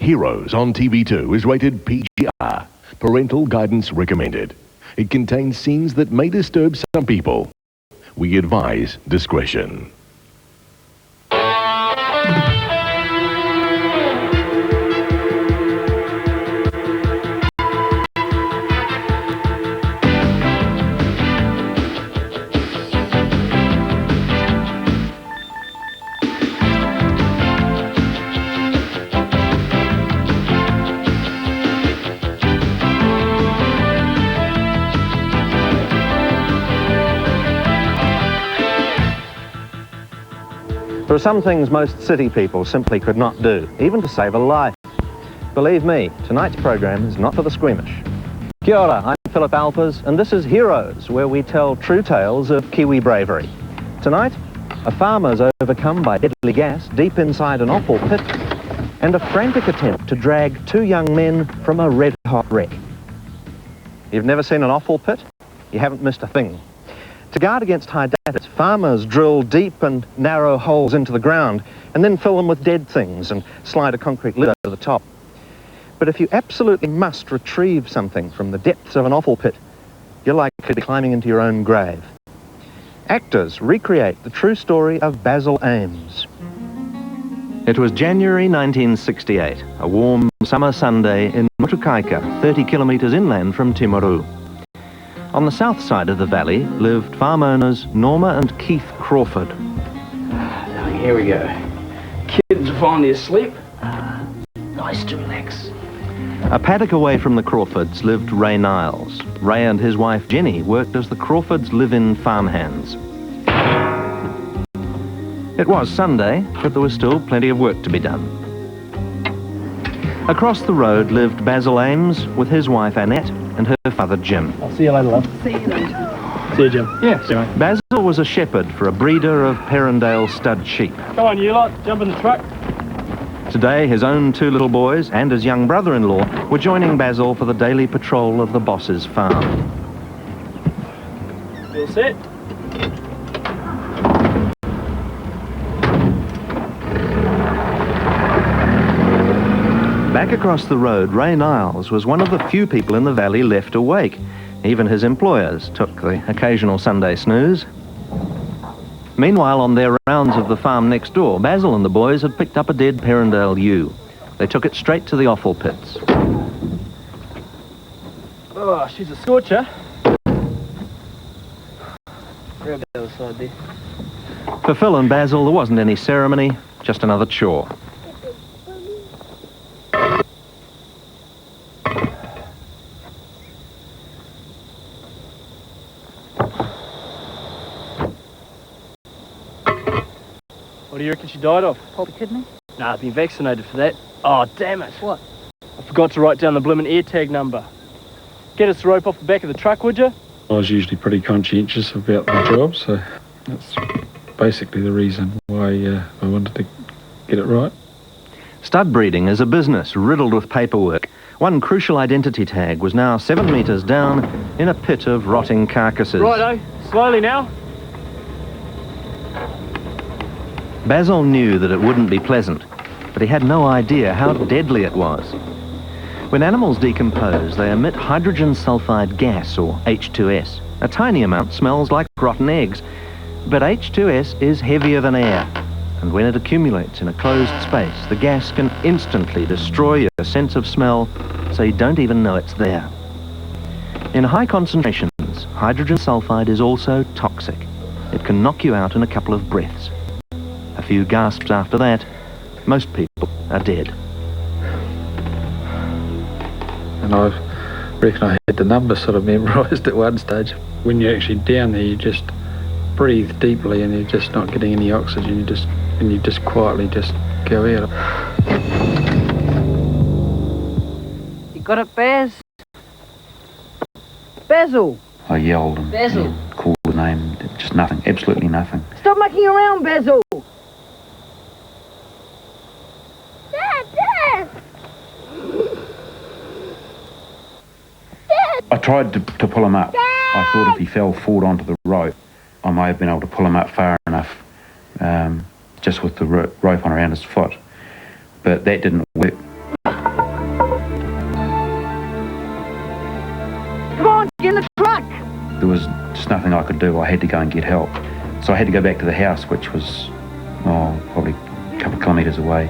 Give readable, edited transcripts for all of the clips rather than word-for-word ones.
Heroes on TV2 is rated PGR, parental guidance recommended. It contains scenes that may disturb some people. We advise discretion. There are some things most city people simply could not do, even to save a life. Believe me, tonight's program is not for the squeamish. Kia ora, I'm Philip Alpers, and this is Heroes, where we tell true tales of Kiwi bravery. Tonight, a farmer's overcome by deadly gas deep inside an offal pit, and a frantic attempt to drag two young men from a red-hot wreck. You've never seen an offal pit? You haven't missed a thing. To guard against hydatids, farmers drill deep and narrow holes into the ground and then fill them with dead things and slide a concrete lid over the top. But if you absolutely must retrieve something from the depths of an offal pit, you're likely to be climbing into your own grave. Actors recreate the true story of Basil Ames. It was January 1968, a warm summer Sunday in Motukaika, 30 kilometres inland from Timaru. On the south side of the valley lived farm owners Norma and Keith Crawford. Here we go. Kids are finally asleep. Nice to relax. A paddock away from the Crawfords lived Ray Niles. Ray and his wife Jenny worked as the Crawfords' live-in farmhands. It was Sunday, but there was still plenty of work to be done. Across the road lived Basil Ames with his wife Annette and her father Jim. I'll see you later, love. See you later. See you, Jim. Yeah, see you, mate. Basil was a shepherd for a breeder of Perrendale stud sheep. Come on, you lot, jump in the truck. Today, his own two little boys and his young brother-in-law were joining Basil for the daily patrol of the boss's farm. You all set? Back across the road, Ray Niles was one of the few people in the valley left awake. Even his employers took the occasional Sunday snooze. Meanwhile, on their rounds of the farm next door, Basil and the boys had picked up a dead Perrendale ewe. They took it straight to the offal pits. Oh, she's a scorcher. Grab the other side there. For Phil and Basil, there wasn't any ceremony, just another chore. What do you reckon she died of? Pulpy kidney? Nah, I've been vaccinated for that. Oh, damn it. What? I forgot to write down the bloomin' air tag number. Get us the rope off the back of the truck, would you? I was usually pretty conscientious about the job, so that's basically the reason why I wanted to get it right. Stud breeding is a business riddled with paperwork. One crucial identity tag was now 7 metres down in a pit of rotting carcasses. Righto, slowly now. Basil knew that it wouldn't be pleasant, but he had no idea how deadly it was. When animals decompose, they emit hydrogen sulfide gas, or H2S. A tiny amount smells like rotten eggs, but H2S is heavier than air, and when it accumulates in a closed space, the gas can instantly destroy your sense of smell, so you don't even know it's there. In high concentrations, hydrogen sulfide is also toxic. It can knock you out in a couple of breaths. A few gasps after that, most people are dead. And I reckon I had the number sort of memorised at one stage. When you're actually down there, you just breathe deeply and you're just not getting any oxygen. You just quietly just go out. You got it, Baz? Basil! I yelled and Basil. called the name. Just nothing, absolutely nothing. Stop mucking around, Basil! I tried to pull him up. I thought if he fell forward onto the rope, I may have been able to pull him up far enough, just with the rope on around his foot. But that didn't work. I could do. I had to go and get help. So I had to go back to the house, which was, probably a couple of kilometres away.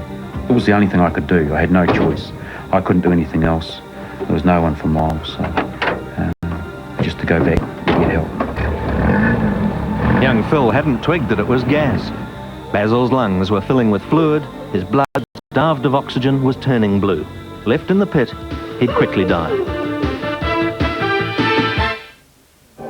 It was the only thing I could do. I had no choice. I couldn't do anything else. There was no one for miles, so just to go back and get help. Young Phil hadn't twigged that it was gas. Basil's lungs were filling with fluid, his blood, starved of oxygen, was turning blue. Left in the pit, he'd quickly die.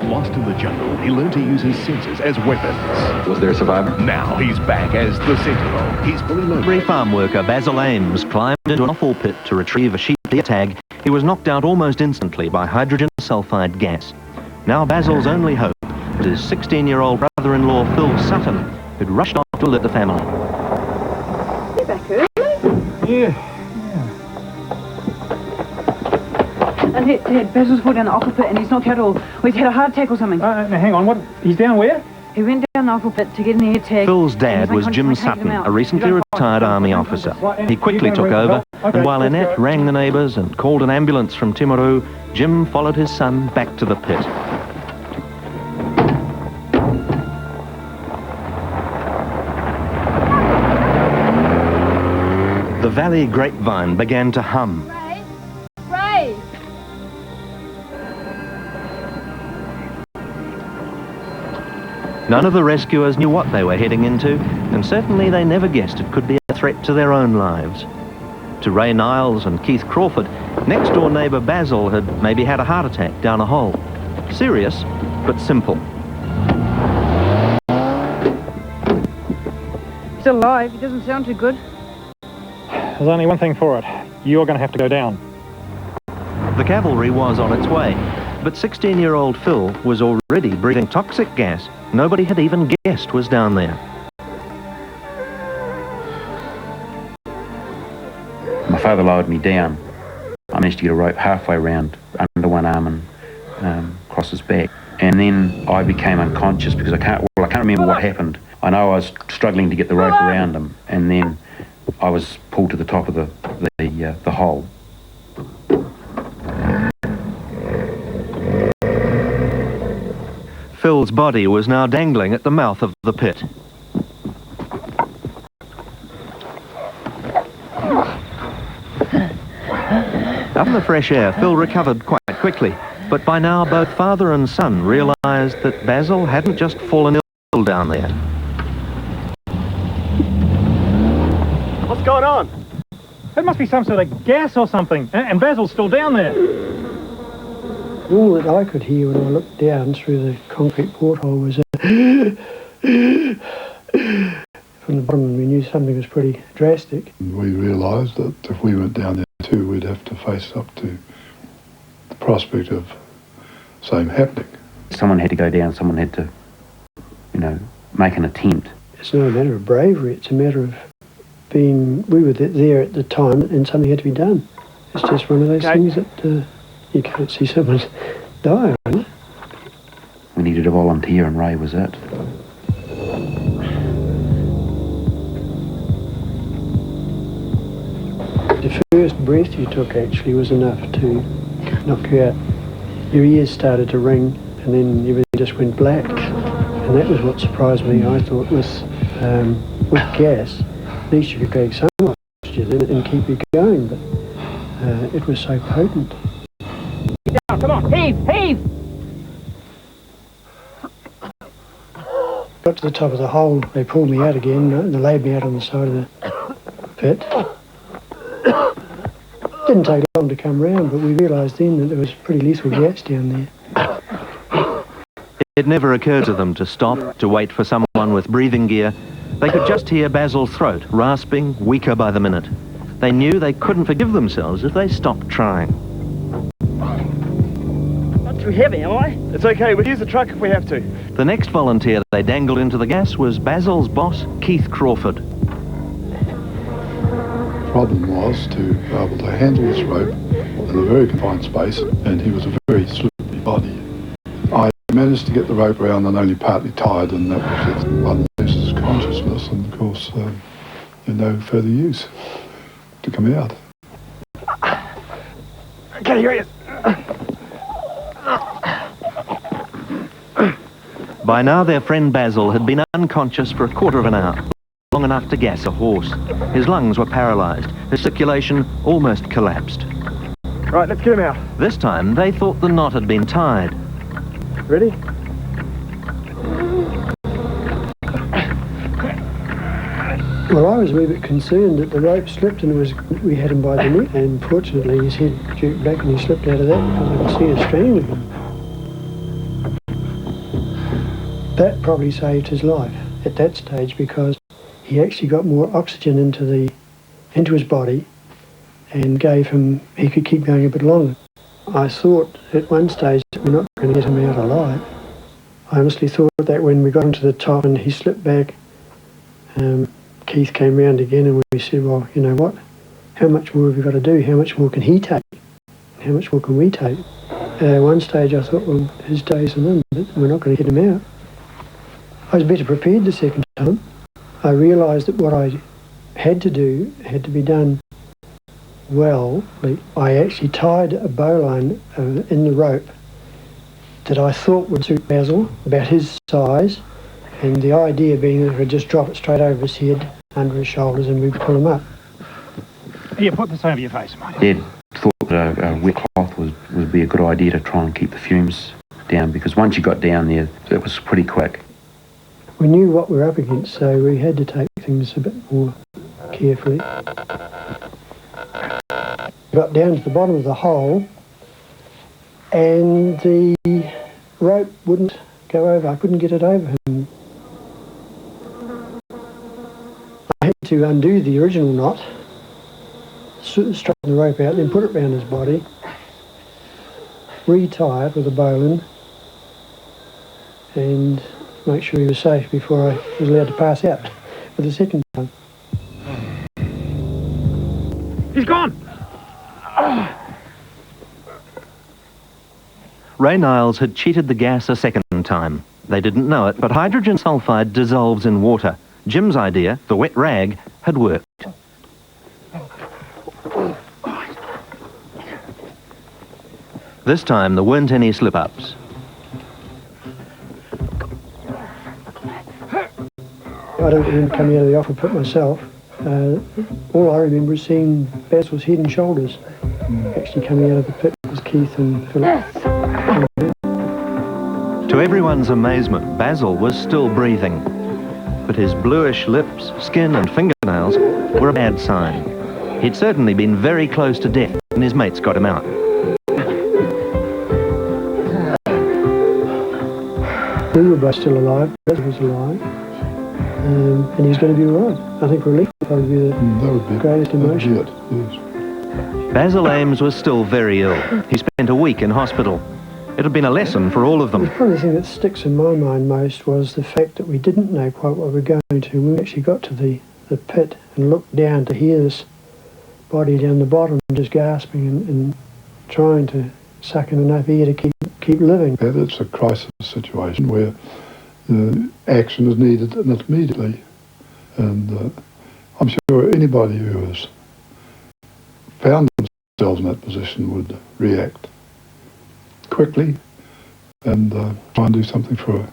Lost in the jungle, he learned to use his senses as weapons. Was there a survivor? Now he's back as the Sentinel. He's fully loaded. Every farm worker, Basil Ames, climbed into an offal pit to retrieve a sheep deer tag. He was knocked out almost instantly by hydrogen sulfide gas. Now Basil's only hope was his 16-year-old brother-in-law, Phil Sutton, who'd rushed off to alert the family. You back early? Yeah. And Basil's fallen down the offal pit and he's knocked out all. Well, he's had a heart attack or something. Now hang on, what? He's down where? He went down the offal pit to get an air tag. Phil's dad was Jim Sutton, a recently retired army officer. He quickly took over, and while Annette rang the neighbours and called an ambulance from Timaru, Jim followed his son back to the pit. The valley grapevine began to hum. Ray! None of the rescuers knew what they were heading into, and certainly they never guessed it could be a threat to their own lives. To Ray Niles and Keith Crawford, next-door neighbour Basil had maybe had a heart attack down a hole. Serious, but simple. He's alive. He doesn't sound too good. There's only one thing for it. You're going to have to go down. The cavalry was on its way, but 16-year-old Phil was already breathing toxic gas nobody had even guessed was down there. My father lowered me down. I managed to get a rope halfway round under one arm and across his back. And then I became unconscious because I can't remember what happened. I know I was struggling to get the rope around him, and then I was pulled to the top of the hole. Phil's body was now dangling at the mouth of the pit. Up in the fresh air, Phil recovered quite quickly, but by now both father and son realised that Basil hadn't just fallen ill down there. What's going on? There must be some sort of gas or something, and Basil's still down there. All that I could hear when I looked down through the concrete porthole was from the bottom, and we knew something was pretty drastic. We realised that if we went down there too, we'd have to face up to the prospect of same happening. Someone had to go down, someone had to, make an attempt. It's not a matter of bravery, it's a matter of we were there at the time and something had to be done. It's just one of those things that you can't see someone die on. We needed a volunteer, and Ray was it. The first breath you took actually was enough to knock you out. Your ears started to ring and then everything just went black. And that was what surprised me. I thought with gas, at least you could take some oxygen in it and keep you going, but it was so potent. Down, come on, heave, heave! Got to the top of the hole, they pulled me out again, and they laid me out on the side of the pit. Didn't take long to come round, but we realised then that there was pretty lethal gas down there. It never occurred to them to stop, to wait for someone with breathing gear. They could just hear Basil's throat rasping, weaker by the minute. They knew they couldn't forgive themselves if they stopped trying. Not too heavy, am I? It's okay, we'll use the truck if we have to. The next volunteer they dangled into the gas was Basil's boss, Keith Crawford. The problem was to be able to handle this rope in a very confined space, and he was a very slippery body. I managed to get the rope around and only partly tied, and that was it. One loses consciousness, and of course, no further use to come out. Okay, here he is. By now, their friend Basil had been unconscious for a quarter of an hour, long enough to gas a horse. His lungs were paralysed. His circulation almost collapsed. Right, let's get him out. This time, they thought the knot had been tied. Ready? Well, I was a wee bit concerned that the rope slipped and we had him by the neck, and fortunately his head jerked back and he slipped out of that because I could see us strangling him. That probably saved his life at that stage because he actually got more oxygen into his body and gave him, he could keep going a bit longer. I thought at one stage that we're not going to get him out alive. I honestly thought that when we got him to the top and he slipped back, Keith came round again and we said, well, you know what, how much more have we got to do? How much more can he take? How much more can we take? At one stage I thought, well, his days are numbered, we're not going to get him out. I was better prepared the second time. I realised that what I had to do had to be done well. I actually tied a bowline in the rope that I thought would suit Basil, about his size, and the idea being that I could just drop it straight over his head, under his shoulders, and we'd pull him up. Here, put this over your face, mate. Dad thought that a wet cloth would be a good idea to try and keep the fumes down, because once you got down there, it was pretty quick. We knew what we were up against, so we had to take things a bit more carefully. Got down to the bottom of the hole, and the rope wouldn't go over. I couldn't get it over him. I had to undo the original knot, straighten the rope out, then put it round his body, re-tie it with a bowline, and make sure he was safe before I was allowed to pass out for the second time. He's gone! Ray Niles had cheated the gas a second time. They didn't know it, but hydrogen sulfide dissolves in water. Jim's idea, the wet rag, had worked. This time there weren't any slip-ups. I don't remember coming out of the offal pit myself. All I remember is seeing Basil's head and shoulders actually coming out of the pit was Keith and Philip. To everyone's amazement, Basil was still breathing, but his bluish lips, skin and fingernails were a bad sign. He'd certainly been very close to death when his mates got him out. We were both still alive, Basil was alive, and he's going to be all right. I think relief would probably be the greatest emotion. Yes. Basil Ames was still very ill. He spent a week in hospital. It had been a lesson for all of them. Probably the thing that sticks in my mind most was the fact that we didn't know quite what we were going to. When we actually got to the pit and looked down to hear this body down the bottom just gasping and trying to suck in enough air to keep living. It's a crisis situation where action is needed and immediately. And I'm sure anybody who has found themselves in that position would react quickly and try and do something for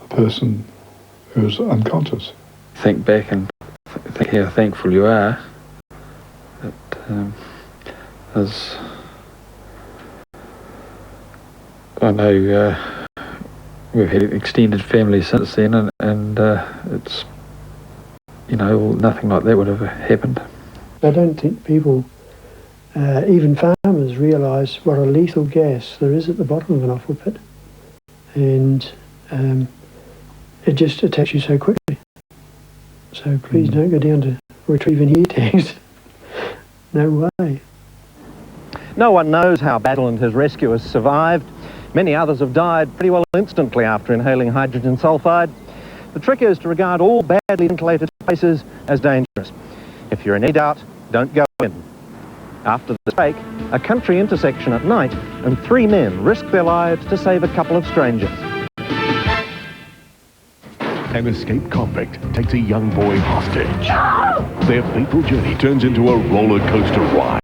a person who's unconscious. Think back and think how thankful you are that as I know we've had an extended family since then, and it's, you know, nothing like that would have happened. I don't think people, even farmers, realise what a lethal gas there is at the bottom of an offal pit, and it just attacks you so quickly. So please don't go down to retrieving ear tags. No way. No one knows how Basil and his rescuers survived. Many others have died pretty well instantly after inhaling hydrogen sulfide. The trick is to regard all badly ventilated spaces as dangerous. If you're in any doubt, don't go in. After the break, a country intersection at night, and 3 men risk their lives to save a couple of strangers. An escaped convict takes a young boy hostage. Their fateful journey turns into a roller coaster ride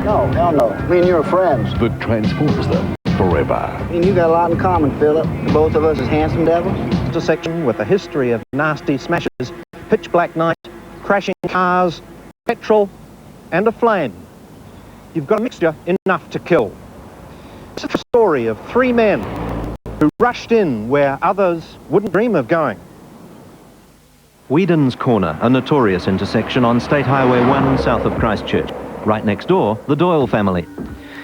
No, hell no. Me and you are friends. that transforms them forever. And you got a lot in common, Philip. Both of us is handsome devils. Intersection with a history of nasty smashes, pitch black night, crashing cars, petrol, and a flame. You've got a mixture enough to kill. This is the story of three men who rushed in where others wouldn't dream of going. Whedon's Corner, a notorious intersection on State Highway 1 south of Christchurch. Right next door, the Doyle family.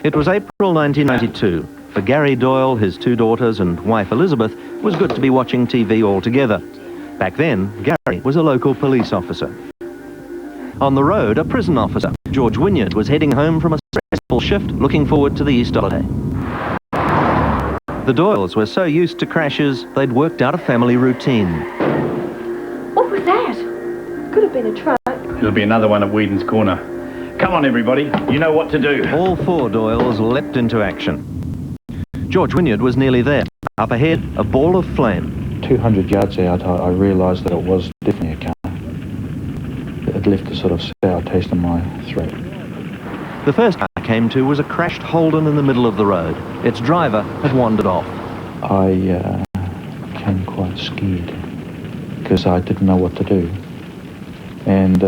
It was April 1992. For Gary Doyle, his two daughters and wife Elizabeth, it was good to be watching TV all together. Back then, Gary was a local police officer. On the road, a prison officer, George Wynyard, was heading home from a stressful shift, looking forward to the Easter holiday. The Doyles were so used to crashes, they'd worked out a family routine. What was that? Could have been a truck. There'll be another one at Whedon's Corner. Come on, everybody. You know what to do. All four Doyles leapt into action. George Wynyard was nearly there. Up ahead, a ball of flame. 200 yards out, I realised that it was definitely a car. It left a sort of sour taste in my throat. The first car I came to was a crashed Holden in the middle of the road. Its driver had wandered off. I became quite scared because I didn't know what to do. And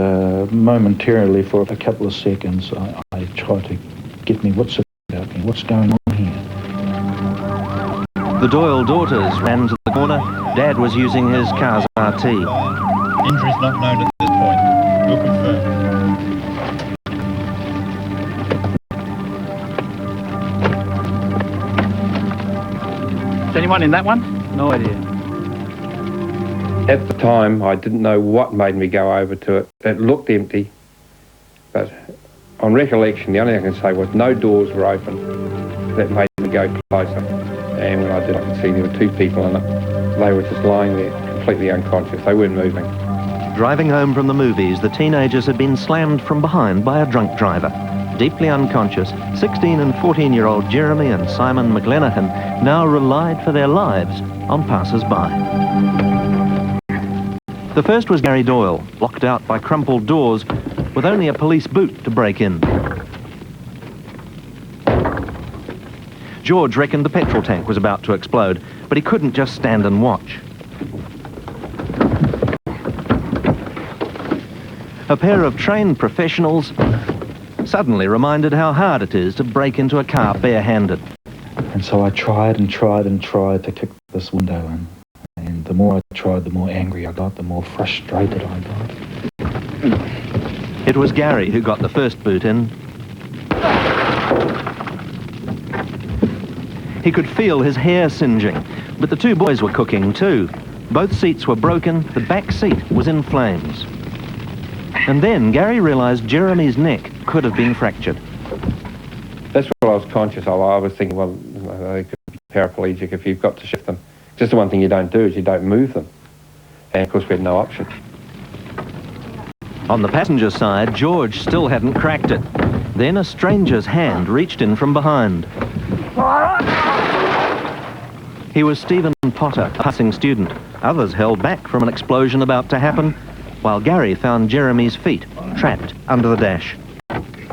momentarily, for a couple of seconds, I tried to get me what's about me, what's going on here. The Doyle daughters ran to the corner. Dad was using his car's RT. Injuries not known at this point. You'll confirm. Is anyone in that one? No idea. At the time, I didn't know what made me go over to it. It looked empty, but on recollection, the only thing I can say was no doors were open. That made me go closer. And when I did, I could see there were two people in it. They were just lying there, completely unconscious. They weren't moving. Driving home from the movies, the teenagers had been slammed from behind by a drunk driver. Deeply unconscious, 16 and 14-year-old Jeremy and Simon McLenaghan now relied for their lives on passers-by. The first was Gary Doyle, locked out by crumpled doors, with only a police boot to break in. George reckoned the petrol tank was about to explode, but he couldn't just stand and watch. A pair of trained professionals suddenly reminded how hard it is to break into a car barehanded. And so I tried and tried and tried to kick this window in. And the more I tried, the more angry I got, the more frustrated I got. It was Gary who got the first boot in. He could feel his hair singeing, but the two boys were cooking too. Both seats were broken, the back seat was in flames. And then Gary realised Jeremy's neck could have been fractured. That's what I was conscious of. I was thinking, well, they could be paraplegic if you've got to shift them. Just the one thing you don't do is you don't move them. And of course we had no option. On the passenger side, George still hadn't cracked it. Then a stranger's hand reached in from behind. He was Stephen Potter, a passing student. Others held back from an explosion about to happen, while Gary found Jeremy's feet trapped under the dash.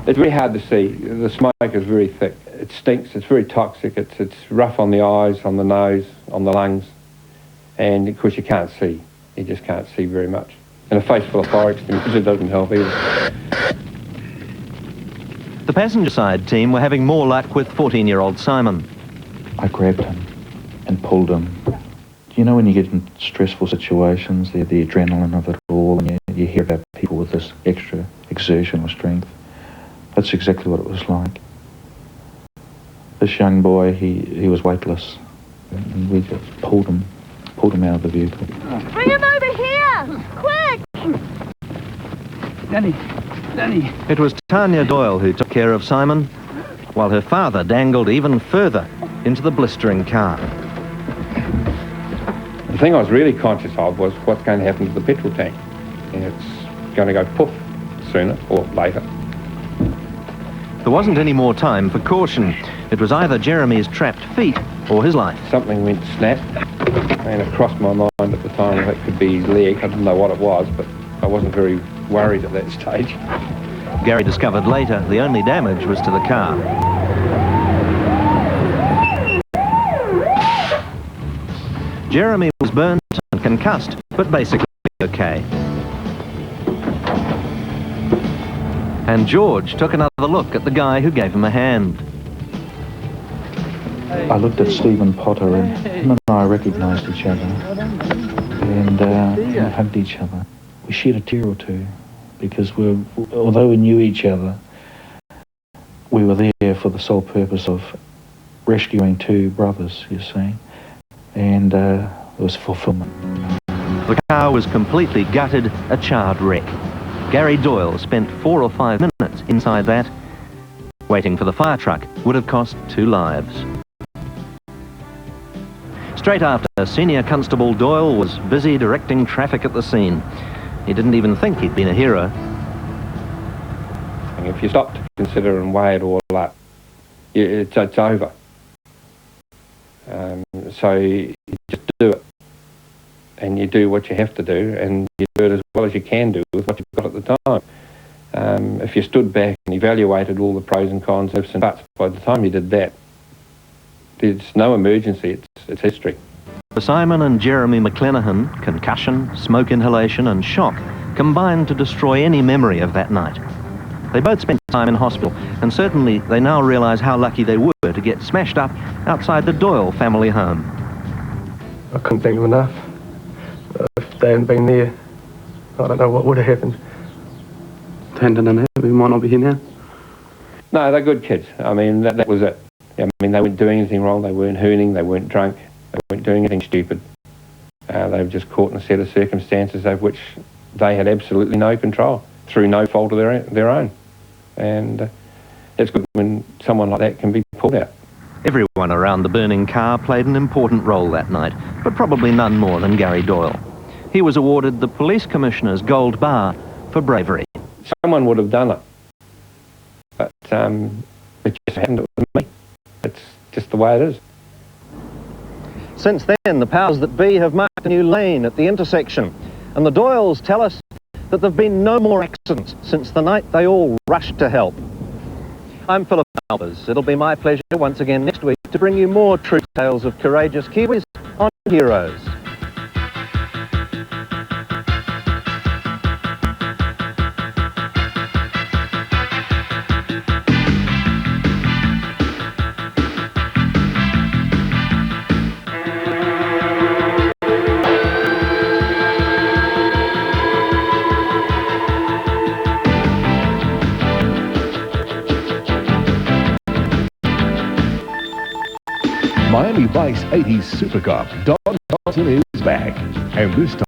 It's very hard to see. The smoke is very thick. It stinks. It's very toxic. It's rough on the eyes, on the nose, on the lungs. And of course you can't see. You just can't see very much. And a face full of fire extinguishers doesn't help either. The passenger side team were having more luck with 14-year-old Simon. I grabbed him and pulled him. You know when you get in stressful situations, the adrenaline of it all, and you hear about people with this extra exertion or strength. That's exactly what it was like. This young boy, he was weightless, and we just pulled him out of the vehicle. Bring him over here! Quick! Danny! It was Tanya Doyle who took care of Simon, while her father dangled even further into the blistering car. The thing I was really conscious of was what's going to happen to the petrol tank. And it's going to go poof sooner or later. There wasn't any more time for caution. It was either Jeremy's trapped feet or his life. Something went snap, and it crossed my mind at the time that could be his leg. I didn't know what it was, but I wasn't very worried at that stage. Gary discovered later the only damage was to the car. Jeremy was burnt and concussed, but basically okay. And George took another look at the guy who gave him a hand. I looked at Stephen Potter, and him and I recognised each other, and we hugged each other. We shed a tear or two, because although we knew each other, we were there for the sole purpose of rescuing two brothers, you see, and it was fulfilment. The car was completely gutted, a charred wreck. Gary Doyle spent 4 or 5 minutes inside that. Waiting for the fire truck would have cost 2 lives. Straight after, Senior Constable Doyle was busy directing traffic at the scene. He didn't even think he'd been a hero. If you stop to consider and weigh it all up, it's over. So you just do it, and you do what you have to do, and you do it as well as you can do with what you've got at the time. If you stood back and evaluated all the pros and cons, ifs and buts, by the time you did that, there's no emergency, it's history. For Simon and Jeremy McClenahan, concussion, smoke inhalation and shock combined to destroy any memory of that night. They both spent time in hospital, and certainly they now realise how lucky they were to get smashed up outside the Doyle family home. I couldn't thank them enough. If they hadn't been there, I don't know what would have happened. Tendon and that, we might not be here now. No, they're good kids. I mean, that was it. I mean, they weren't doing anything wrong, they weren't hooning, they weren't drunk, they weren't doing anything stupid. They were just caught in a set of circumstances over which they had absolutely no control, through no fault of their own. And it's good when someone like that can be pulled out. Everyone around the burning car played an important role that night, but probably none more than Gary Doyle. He was awarded the Police Commissioner's Gold Bar for bravery. Someone would have done it, but it just happened with me. It's just the way it is. Since then, the powers that be have marked a new lane at the intersection, and the Doyles tell us that there have been no more accidents since the night they all rushed to help. I'm Philip Alpers. It'll be my pleasure once again next week to bring you more true tales of courageous Kiwis on Heroes. Miami Vice 80s Super Cop Don Johnson is back, and this time